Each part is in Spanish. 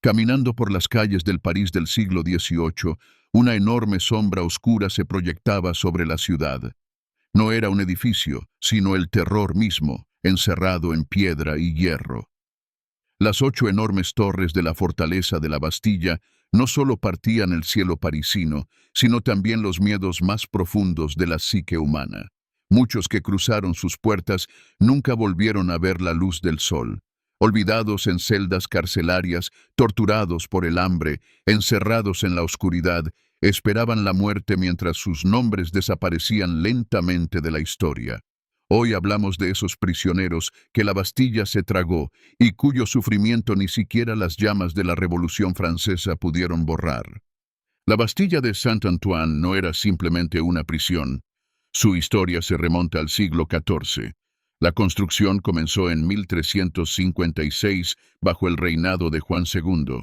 Caminando por las calles del París del siglo XVIII, una enorme sombra oscura se proyectaba sobre la ciudad. No era un edificio, sino el terror mismo, encerrado en piedra y hierro. Las 8 enormes torres de la fortaleza de la Bastilla no solo partían el cielo parisino, sino también los miedos más profundos de la psique humana. Muchos que cruzaron sus puertas nunca volvieron a ver la luz del sol. Olvidados en celdas carcelarias, torturados por el hambre, encerrados en la oscuridad, esperaban la muerte mientras sus nombres desaparecían lentamente de la historia. Hoy hablamos de esos prisioneros que la Bastilla se tragó y cuyo sufrimiento ni siquiera las llamas de la Revolución Francesa pudieron borrar. La Bastilla de Saint-Antoine no era simplemente una prisión. Su historia se remonta al siglo XIV. La construcción comenzó en 1356 bajo el reinado de Juan II,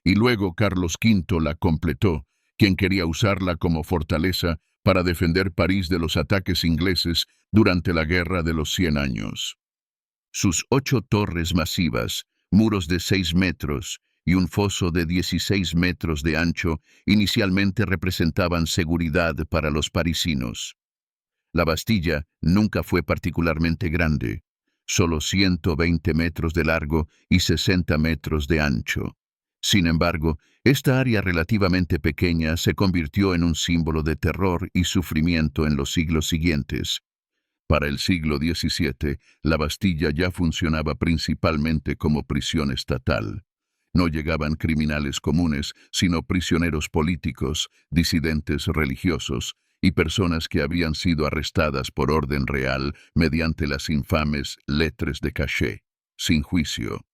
y luego Carlos V la completó, quien quería usarla como fortaleza para defender París de los ataques ingleses durante la Guerra de los 100 Años. Sus 8 torres masivas, muros de 6 metros y un foso de 16 metros de ancho, inicialmente representaban seguridad para los parisinos. La Bastilla nunca fue particularmente grande, solo 120 metros de largo y 60 metros de ancho. Sin embargo, esta área relativamente pequeña se convirtió en un símbolo de terror y sufrimiento en los siglos siguientes. Para el siglo XVII, la Bastilla ya funcionaba principalmente como prisión estatal. No llegaban criminales comunes, sino prisioneros políticos, disidentes religiosos y personas que habían sido arrestadas por orden real mediante las infames lettres de cachet, sin juicio.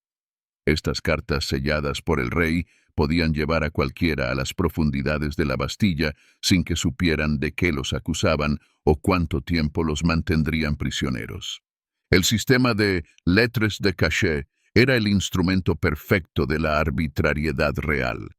Estas cartas selladas por el rey podían llevar a cualquiera a las profundidades de la Bastilla sin que supieran de qué los acusaban o cuánto tiempo los mantendrían prisioneros. El sistema de lettres de cachet era el instrumento perfecto de la arbitrariedad real.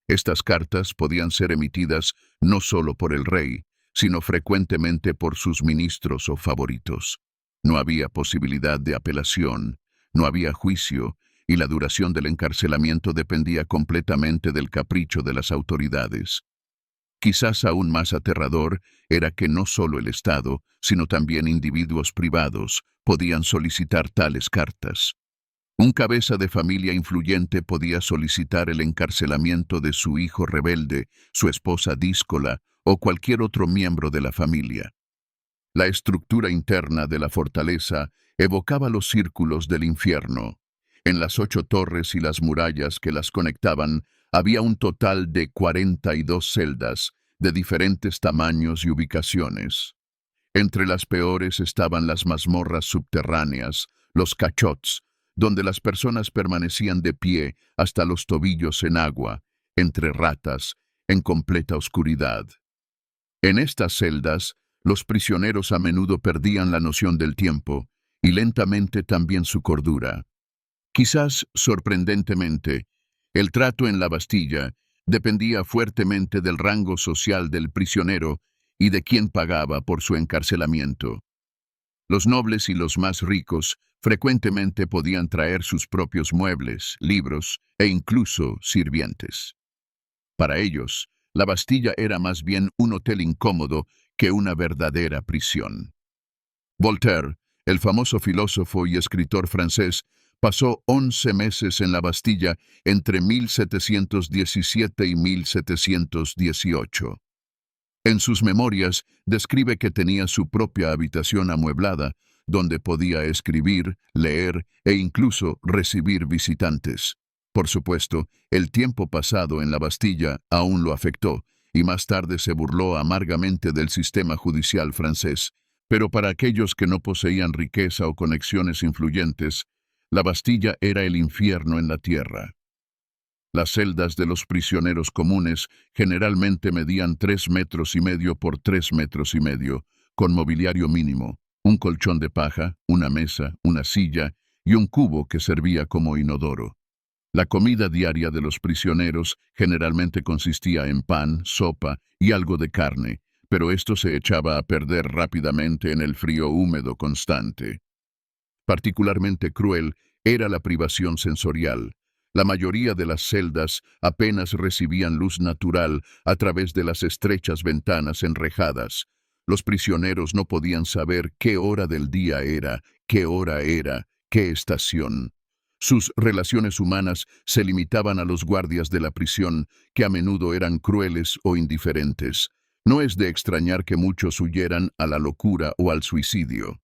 Estas cartas podían ser emitidas no solo por el rey, sino frecuentemente por sus ministros o favoritos. No había posibilidad de apelación, no había juicio, y la duración del encarcelamiento dependía completamente del capricho de las autoridades. Quizás aún más aterrador era que no solo el Estado, sino también individuos privados podían solicitar tales cartas. Un cabeza de familia influyente podía solicitar el encarcelamiento de su hijo rebelde, su esposa díscola o cualquier otro miembro de la familia. La estructura interna de la fortaleza evocaba los círculos del infierno. En las 8 torres y las murallas que las conectaban había un total de 42 celdas de diferentes tamaños y ubicaciones. Entre las peores estaban las mazmorras subterráneas, los cachots, donde las personas permanecían de pie hasta los tobillos en agua, entre ratas, en completa oscuridad. En estas celdas, los prisioneros a menudo perdían la noción del tiempo y lentamente también su cordura. Quizás, sorprendentemente, el trato en la Bastilla dependía fuertemente del rango social del prisionero y de quién pagaba por su encarcelamiento. Los nobles y los más ricos frecuentemente podían traer sus propios muebles, libros e incluso sirvientes. Para ellos, la Bastilla era más bien un hotel incómodo que una verdadera prisión. Voltaire, el famoso filósofo y escritor francés, pasó 11 meses en la Bastilla entre 1717 y 1718. En sus memorias describe que tenía su propia habitación amueblada, donde podía escribir, leer e incluso recibir visitantes. Por supuesto, el tiempo pasado en la Bastilla aún lo afectó, y más tarde se burló amargamente del sistema judicial francés. Pero para aquellos que no poseían riqueza o conexiones influyentes, la Bastilla era el infierno en la tierra. Las celdas de los prisioneros comunes generalmente medían 3,5 metros por 3,5 metros, con mobiliario mínimo, un colchón de paja, una mesa, una silla y un cubo que servía como inodoro. La comida diaria de los prisioneros generalmente consistía en pan, sopa y algo de carne, pero esto se echaba a perder rápidamente en el frío húmedo constante. Particularmente cruel era la privación sensorial. La mayoría de las celdas apenas recibían luz natural a través de las estrechas ventanas enrejadas. Los prisioneros no podían saber qué hora del día era, qué estación. Sus relaciones humanas se limitaban a los guardias de la prisión, que a menudo eran crueles o indiferentes. No es de extrañar que muchos huyeran a la locura o al suicidio.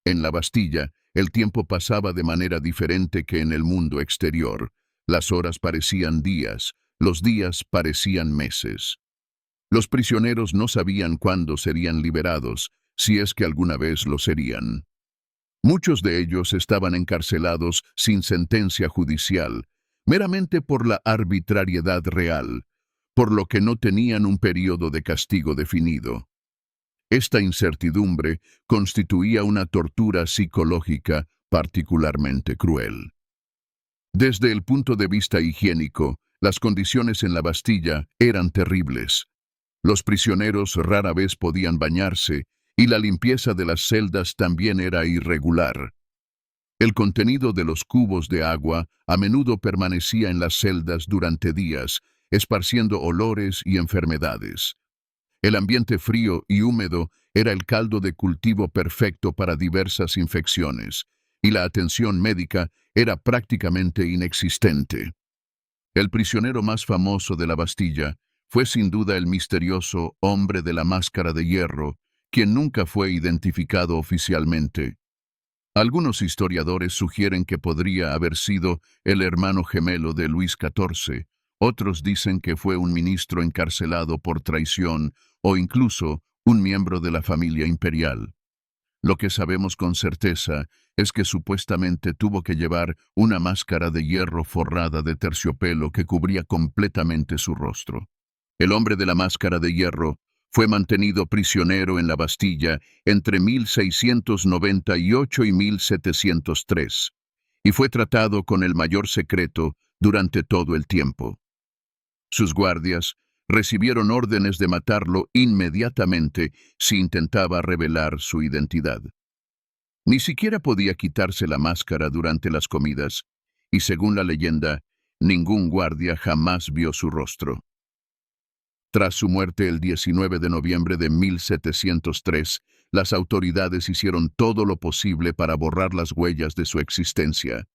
En la Bastilla, el tiempo pasaba de manera diferente que en el mundo exterior. Las horas parecían días, los días parecían meses. Los prisioneros no sabían cuándo serían liberados, si es que alguna vez lo serían. Muchos de ellos estaban encarcelados sin sentencia judicial, meramente por la arbitrariedad real, por lo que no tenían un período de castigo definido. Esta incertidumbre constituía una tortura psicológica particularmente cruel. Desde el punto de vista higiénico, las condiciones en la Bastilla eran terribles. Los prisioneros rara vez podían bañarse y la limpieza de las celdas también era irregular. El contenido de los cubos de agua a menudo permanecía en las celdas durante días, esparciendo olores y enfermedades. El ambiente frío y húmedo era el caldo de cultivo perfecto para diversas infecciones, y la atención médica era prácticamente inexistente. El prisionero más famoso de la Bastilla fue sin duda el misterioso hombre de la máscara de hierro, quien nunca fue identificado oficialmente. Algunos historiadores sugieren que podría haber sido el hermano gemelo de Luis XIV, otros dicen que fue un ministro encarcelado por traición o incluso un miembro de la familia imperial. Lo que sabemos con certeza es que supuestamente tuvo que llevar una máscara de hierro forrada de terciopelo que cubría completamente su rostro. El hombre de la máscara de hierro fue mantenido prisionero en la Bastilla entre 1698 y 1703, y fue tratado con el mayor secreto durante todo el tiempo. Sus guardias recibieron órdenes de matarlo inmediatamente si intentaba revelar su identidad. Ni siquiera podía quitarse la máscara durante las comidas, y según la leyenda, ningún guardia jamás vio su rostro. Tras su muerte el 19 de noviembre de 1703, las autoridades hicieron todo lo posible para borrar las huellas de su existencia.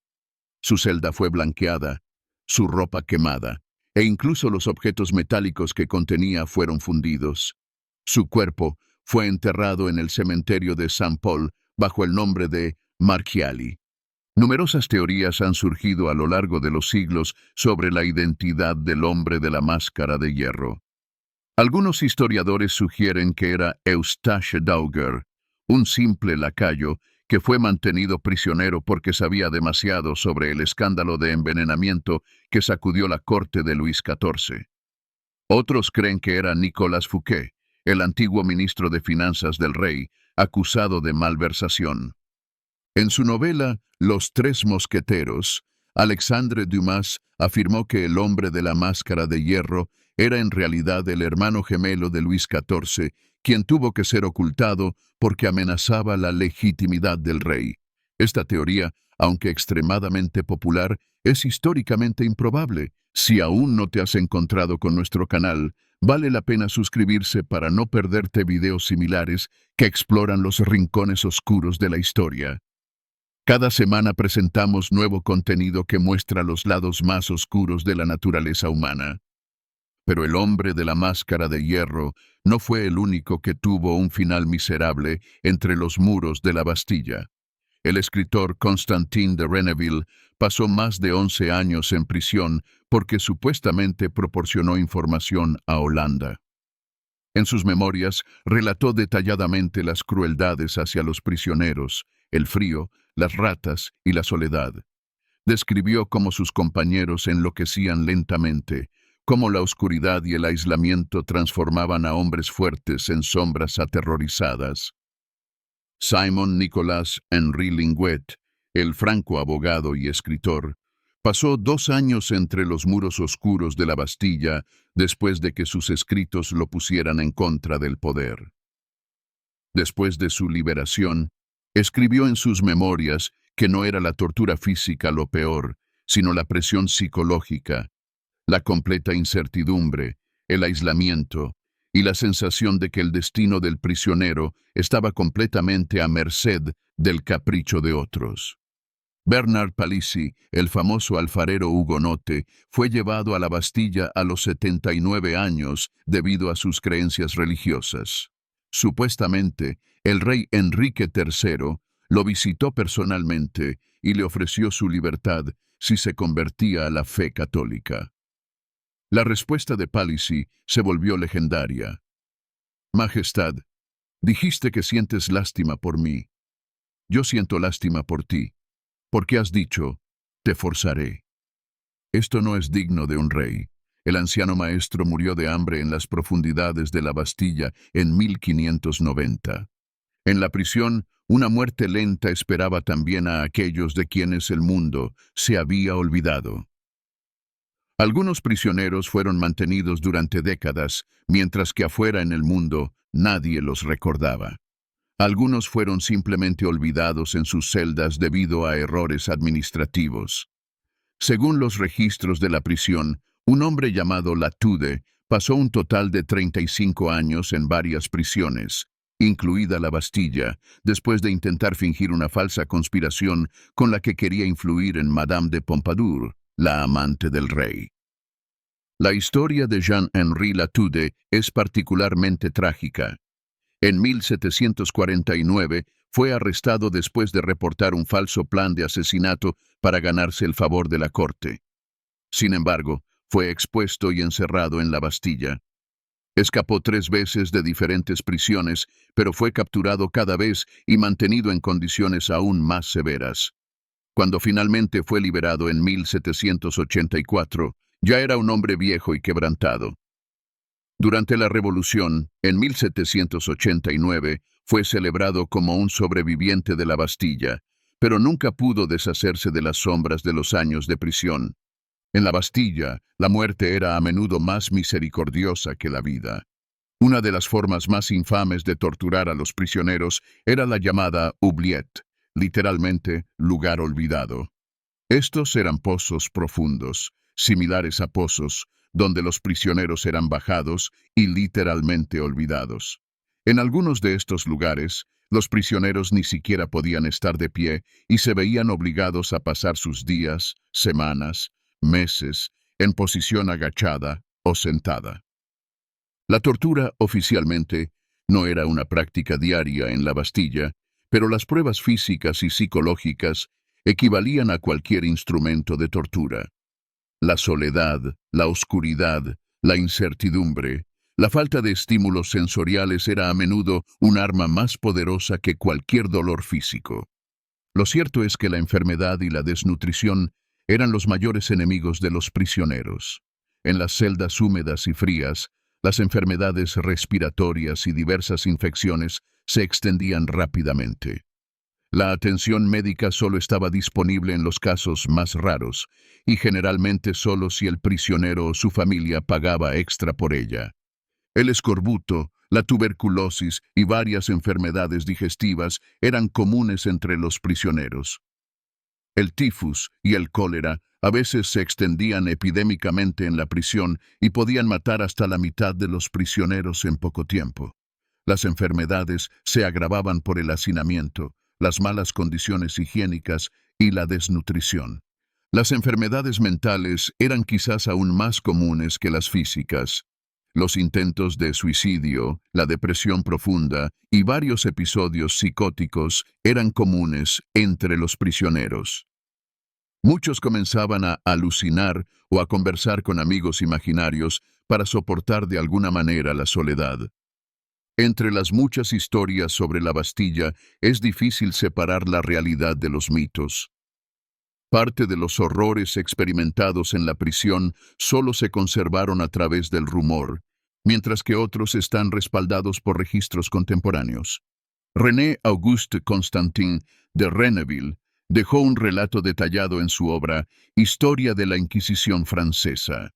Su celda fue blanqueada, su ropa quemada, e incluso los objetos metálicos que contenía fueron fundidos. Su cuerpo fue enterrado en el cementerio de Saint Paul bajo el nombre de Marchiali. Numerosas teorías han surgido a lo largo de los siglos sobre la identidad del hombre de la máscara de hierro. Algunos historiadores sugieren que era Eustache d'Auger, un simple lacayo que fue mantenido prisionero porque sabía demasiado sobre el escándalo de envenenamiento que sacudió la corte de Luis XIV. Otros creen que era Nicolas Fouquet, el antiguo ministro de Finanzas del rey, acusado de malversación. En su novela Los Tres Mosqueteros, Alexandre Dumas afirmó que el hombre de la máscara de hierro era en realidad el hermano gemelo de Luis XIV, quien tuvo que ser ocultado porque amenazaba la legitimidad del rey. Esta teoría, aunque extremadamente popular, es históricamente improbable. Si aún no te has encontrado con nuestro canal, vale la pena suscribirse para no perderte videos similares que exploran los rincones oscuros de la historia. Cada semana presentamos nuevo contenido que muestra los lados más oscuros de la naturaleza humana. Pero el hombre de la máscara de hierro no fue el único que tuvo un final miserable entre los muros de la Bastilla. El escritor Constantin de Renneville pasó más de 11 años en prisión porque supuestamente proporcionó información a Holanda. En sus memorias relató detalladamente las crueldades hacia los prisioneros, el frío, las ratas y la soledad. Describió cómo sus compañeros enloquecían lentamente, cómo la oscuridad y el aislamiento transformaban a hombres fuertes en sombras aterrorizadas. Simon Nicolas Henry Linguet, el franco abogado y escritor, pasó 2 años entre los muros oscuros de la Bastilla después de que sus escritos lo pusieran en contra del poder. Después de su liberación, escribió en sus memorias que no era la tortura física lo peor, sino la presión psicológica, la completa incertidumbre, el aislamiento y la sensación de que el destino del prisionero estaba completamente a merced del capricho de otros. Bernard Palissy, el famoso alfarero hugonote, fue llevado a la Bastilla a los 79 años debido a sus creencias religiosas. Supuestamente, el rey Enrique III lo visitó personalmente y le ofreció su libertad si se convertía a la fe católica. La respuesta de Palissy se volvió legendaria. Majestad, dijiste que sientes lástima por mí. Yo siento lástima por ti, porque has dicho, te forzaré. Esto no es digno de un rey. El anciano maestro murió de hambre en las profundidades de la Bastilla en 1590. En la prisión, una muerte lenta esperaba también a aquellos de quienes el mundo se había olvidado. Algunos prisioneros fueron mantenidos durante décadas, mientras que afuera en el mundo nadie los recordaba. Algunos fueron simplemente olvidados en sus celdas debido a errores administrativos. Según los registros de la prisión, un hombre llamado Latude pasó un total de 35 años en varias prisiones, incluida la Bastilla, después de intentar fingir una falsa conspiración con la que quería influir en Madame de Pompadour, la amante del rey. La historia de Jean-Henri Latude es particularmente trágica. En 1749 fue arrestado después de reportar un falso plan de asesinato para ganarse el favor de la corte. Sin embargo, fue expuesto y encerrado en la Bastilla. Escapó 3 veces de diferentes prisiones, pero fue capturado cada vez y mantenido en condiciones aún más severas. Cuando finalmente fue liberado en 1784, ya era un hombre viejo y quebrantado. Durante la Revolución, en 1789, fue celebrado como un sobreviviente de la Bastilla, pero nunca pudo deshacerse de las sombras de los años de prisión. En la Bastilla, la muerte era a menudo más misericordiosa que la vida. Una de las formas más infames de torturar a los prisioneros era la llamada oubliette, literalmente lugar olvidado. Estos eran pozos profundos, similares a pozos, donde los prisioneros eran bajados y literalmente olvidados. En algunos de estos lugares, los prisioneros ni siquiera podían estar de pie y se veían obligados a pasar sus días, semanas, meses, en posición agachada o sentada. La tortura, oficialmente, no era una práctica diaria en la Bastilla, pero las pruebas físicas y psicológicas equivalían a cualquier instrumento de tortura. La soledad, la oscuridad, la incertidumbre, la falta de estímulos sensoriales era a menudo un arma más poderosa que cualquier dolor físico. Lo cierto es que la enfermedad y la desnutrición eran los mayores enemigos de los prisioneros. En las celdas húmedas y frías, las enfermedades respiratorias y diversas infecciones se extendían rápidamente. La atención médica solo estaba disponible en los casos más raros, y generalmente solo si el prisionero o su familia pagaba extra por ella. El escorbuto, la tuberculosis y varias enfermedades digestivas eran comunes entre los prisioneros. El tifus y el cólera a veces se extendían epidémicamente en la prisión y podían matar hasta la mitad de los prisioneros en poco tiempo. Las enfermedades se agravaban por el hacinamiento, las malas condiciones higiénicas y la desnutrición. Las enfermedades mentales eran quizás aún más comunes que las físicas. Los intentos de suicidio, la depresión profunda y varios episodios psicóticos eran comunes entre los prisioneros. Muchos comenzaban a alucinar o a conversar con amigos imaginarios para soportar de alguna manera la soledad. Entre las muchas historias sobre la Bastilla, es difícil separar la realidad de los mitos. Parte de los horrores experimentados en la prisión solo se conservaron a través del rumor, mientras que otros están respaldados por registros contemporáneos. René Auguste Constantin de Renneville dejó un relato detallado en su obra Historia de la Inquisición francesa.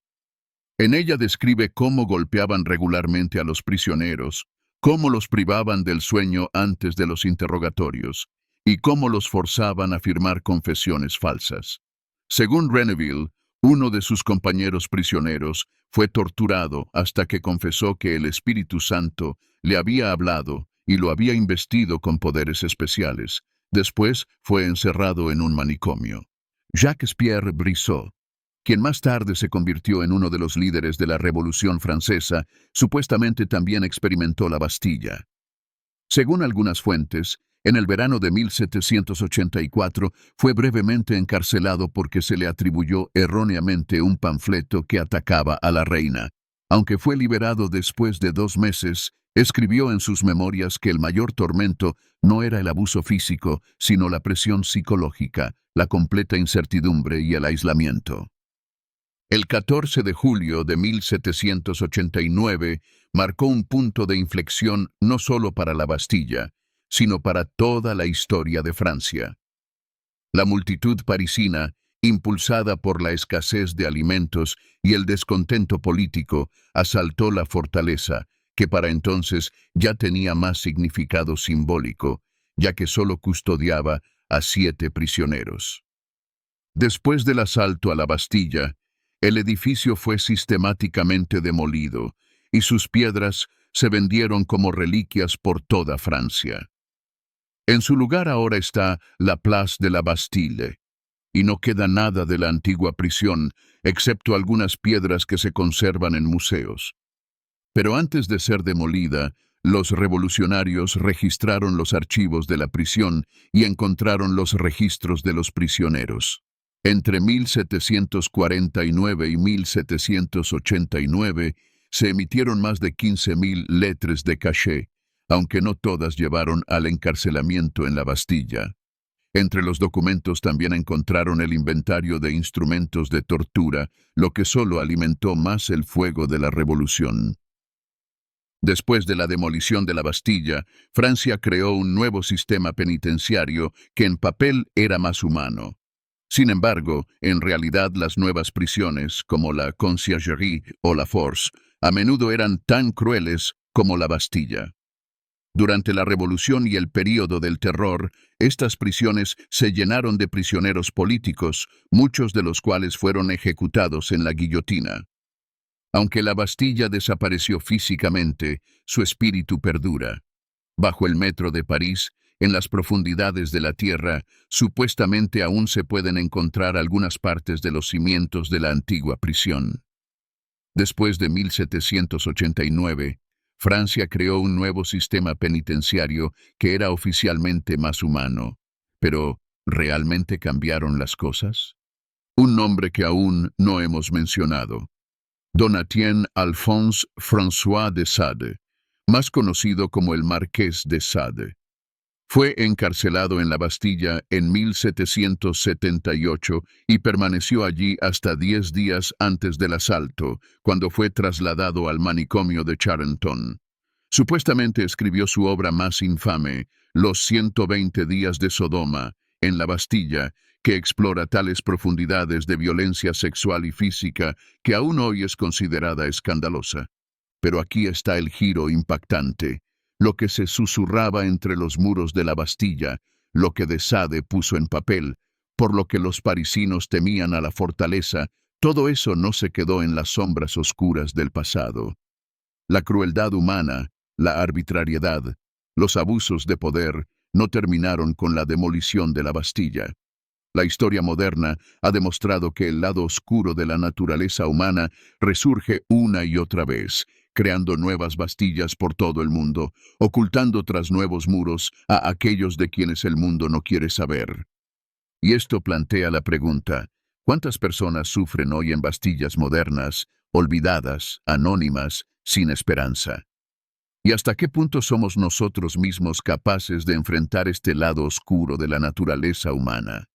En ella describe cómo golpeaban regularmente a los prisioneros, cómo los privaban del sueño antes de los interrogatorios y cómo los forzaban a firmar confesiones falsas. Según Reneville, uno de sus compañeros prisioneros fue torturado hasta que confesó que el Espíritu Santo le había hablado y lo había investido con poderes especiales. Después fue encerrado en un manicomio. Jacques-Pierre Brissot, quien más tarde se convirtió en uno de los líderes de la Revolución Francesa, supuestamente también experimentó la Bastilla. Según algunas fuentes, en el verano de 1784 fue brevemente encarcelado porque se le atribuyó erróneamente un panfleto que atacaba a la reina. Aunque fue liberado después de 2 meses, escribió en sus memorias que el mayor tormento no era el abuso físico, sino la presión psicológica, la completa incertidumbre y el aislamiento. El 14 de julio de 1789 marcó un punto de inflexión no solo para la Bastilla, sino para toda la historia de Francia. La multitud parisina, impulsada por la escasez de alimentos y el descontento político, asaltó la fortaleza, que para entonces ya tenía más significado simbólico, ya que solo custodiaba a 7 prisioneros. Después del asalto a la Bastilla, el edificio fue sistemáticamente demolido y sus piedras se vendieron como reliquias por toda Francia. En su lugar ahora está la Place de la Bastille, y no queda nada de la antigua prisión, excepto algunas piedras que se conservan en museos. Pero antes de ser demolida, los revolucionarios registraron los archivos de la prisión y encontraron los registros de los prisioneros. Entre 1749 y 1789 se emitieron más de 15.000 lettres de cachet, aunque no todas llevaron al encarcelamiento en la Bastilla. Entre los documentos también encontraron el inventario de instrumentos de tortura, lo que solo alimentó más el fuego de la revolución. Después de la demolición de la Bastilla, Francia creó un nuevo sistema penitenciario que en papel era más humano. Sin embargo, en realidad las nuevas prisiones, como la Conciergerie o la Force, a menudo eran tan crueles como la Bastilla. Durante la Revolución y el período del Terror, estas prisiones se llenaron de prisioneros políticos, muchos de los cuales fueron ejecutados en la guillotina. Aunque la Bastilla desapareció físicamente, su espíritu perdura. Bajo el metro de París, en las profundidades de la tierra, supuestamente aún se pueden encontrar algunas partes de los cimientos de la antigua prisión. Después de 1789, Francia creó un nuevo sistema penitenciario que era oficialmente más humano. Pero, ¿realmente cambiaron las cosas? Un nombre que aún no hemos mencionado. Donatien Alphonse François de Sade, más conocido como el Marqués de Sade. Fue encarcelado en la Bastilla en 1778 y permaneció allí hasta 10 días antes del asalto, cuando fue trasladado al manicomio de Charenton. Supuestamente escribió su obra más infame, Los 120 días de Sodoma, en la Bastilla, que explora tales profundidades de violencia sexual y física que aún hoy es considerada escandalosa. Pero aquí está el giro impactante. Lo que se susurraba entre los muros de la Bastilla, lo que de Sade puso en papel, por lo que los parisinos temían a la fortaleza, todo eso no se quedó en las sombras oscuras del pasado. La crueldad humana, la arbitrariedad, los abusos de poder no terminaron con la demolición de la Bastilla. La historia moderna ha demostrado que el lado oscuro de la naturaleza humana resurge una y otra vez, creando nuevas Bastillas por todo el mundo, ocultando tras nuevos muros a aquellos de quienes el mundo no quiere saber. Y esto plantea la pregunta, ¿cuántas personas sufren hoy en Bastillas modernas, olvidadas, anónimas, sin esperanza? ¿Y hasta qué punto somos nosotros mismos capaces de enfrentar este lado oscuro de la naturaleza humana?